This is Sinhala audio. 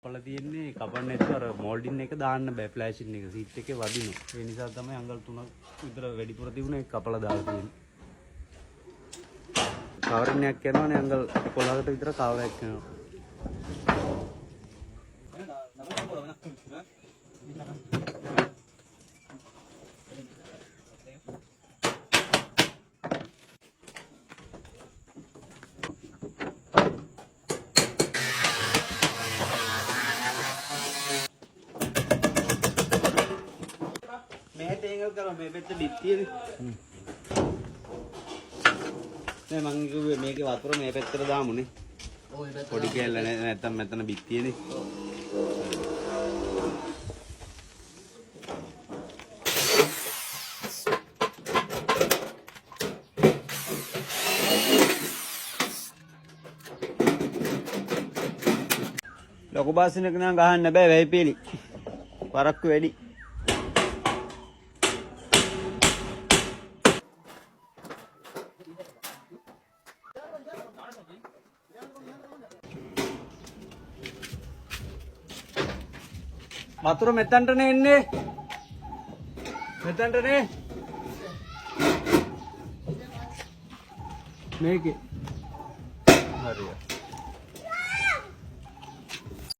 කපලා තියෙන්නේ කපන්න නැතුව අර මෝල්ඩින් එක දාන්න බෑ ෆ්ලෑෂින් එක සීට් එකේ වදිනවා. ඒ නිසා තමයි අඟල් 3ක් විතර වැඩිපුර තිබුණේ කපලා දාලා තියෙන්නේ. කවරින් එකක් යනවානේ අඟල් 11කට විතර කවරයක් යනවා. මේ පැත්ත බිත්තියනේ. නෑ මං කිව්වේ මේකේ වතුර මේ පැත්තට දාමුනේ. පොඩි කැල්ල නැත්තම් මෙතන බිත්තියනේ. ලොකු බාසිනක නම් ගහන්න බෑ වෙයි පීලි. පරක්කු වැඩි. වතුර මෙතනටනේ එන්නේ. මෙතනටනේ. මේකේ. හරියට.